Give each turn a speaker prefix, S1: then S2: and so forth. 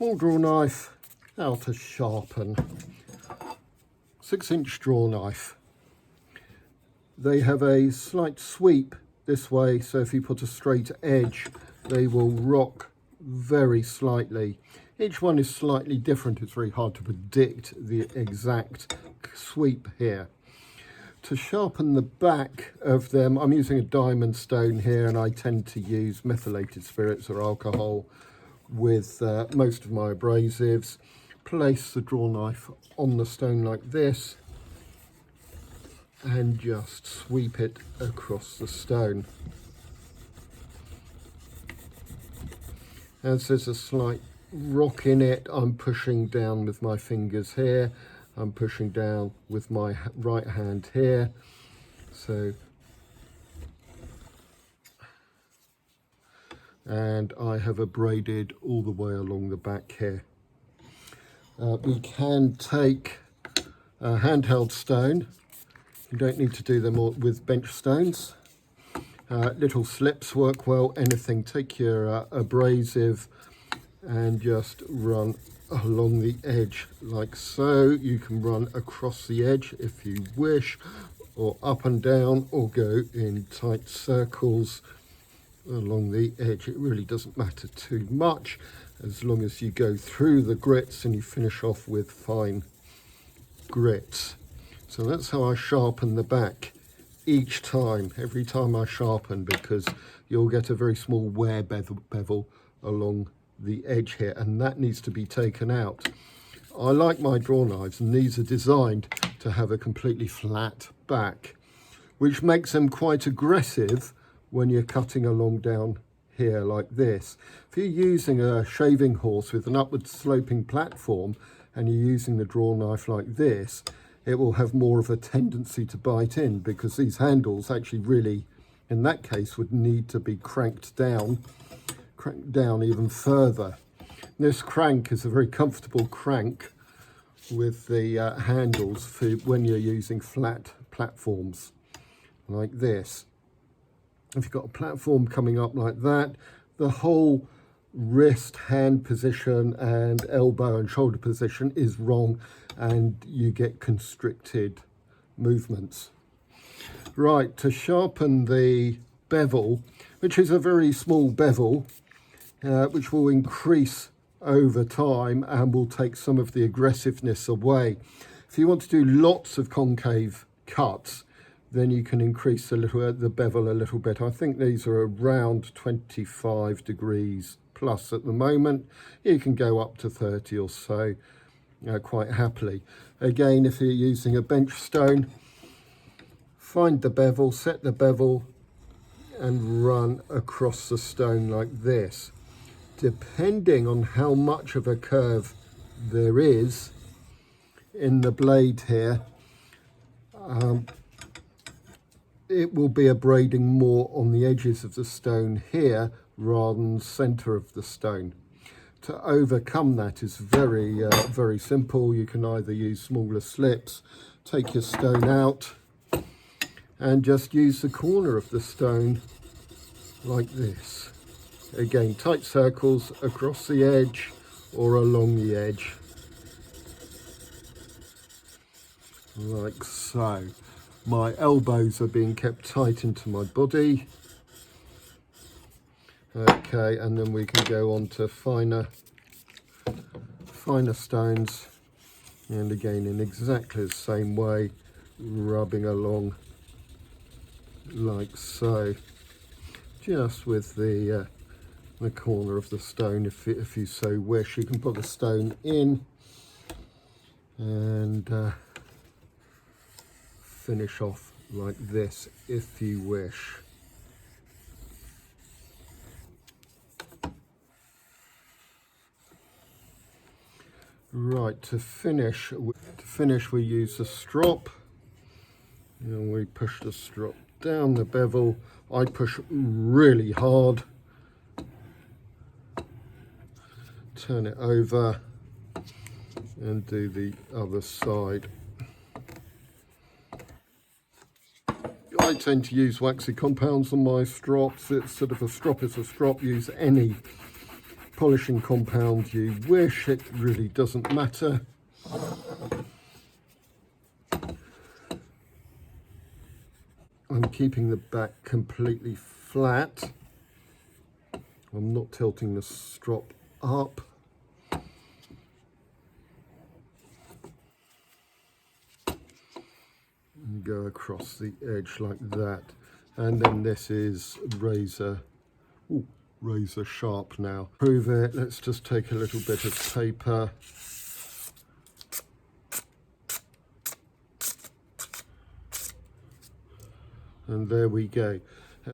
S1: Small draw knife, how to sharpen. 6-inch draw knife. They have a slight sweep this way, so if you put a straight edge, they will rock very slightly. Each one is slightly different. It's very hard to predict the exact sweep here. To sharpen the back of them, I'm using a diamond stone here, and I tend to use methylated spirits or alcohol with most of my abrasives. Place the draw knife on the stone like this and just sweep it across the stone. As there's a slight rock in it, I'm pushing down with my fingers here. I'm pushing down with my right hand here. And I have abraded all the way along the back here. We can take a handheld stone. You don't need to do them all with bench stones. Little slips work well. Anything. Take your abrasive and just run along the edge like so. You can run across the edge if you wish, or up and down, or go in tight circles along the edge. It really doesn't matter too much as long as you go through the grits and you finish off with fine grits. So that's how I sharpen the back each time, every time I sharpen, because you'll get a very small wear bevel along the edge here, and that needs to be taken out. I like my draw knives, and these are designed to have a completely flat back, which makes them quite aggressive when you're cutting along down here like this. If you're using a shaving horse with an upward sloping platform and you're using the draw knife like this, it will have more of a tendency to bite in, because these handles actually really, in that case, would need to be cranked down even further. This crank is a very comfortable crank with the handles for when you're using flat platforms like this. If you've got a platform coming up like that, the whole wrist, hand position and elbow and shoulder position is wrong, and you get constricted movements. Right, to sharpen the bevel, which is a very small bevel, which will increase over time and will take some of the aggressiveness away. If you want to do lots of concave cuts, then you can increase the bevel a little bit. I think these are around 25 degrees plus at the moment. You can go up to 30 or so quite happily. Again, if you're using a bench stone, find the bevel, set the bevel and run across the stone like this. Depending on how much of a curve there is in the blade here, it will be abrading more on the edges of the stone here rather than the center of the stone. To overcome that is very, very simple. You can either use smaller slips, take your stone out, and just use the corner of the stone like this. Again, tight circles across the edge or along the edge, like so. My elbows are being kept tight into my body. Okay, and then we can go on to finer stones, and again in exactly the same way, rubbing along like so, just with the corner of the stone. If you so wish, you can put the stone in and finish off like this if you wish. Right, to finish we use a strop, and we push the strop down the bevel. I push really hard, turn it over and do the other side. I tend to use waxy compounds on my strops. It's sort of a strop is a strop. Use any polishing compound you wish, it really doesn't matter. I'm keeping the back completely flat. I'm not tilting the strop up. And go across the edge like that. And then this is razor sharp now. Prove it. Let's just take a little bit of paper. And there we go.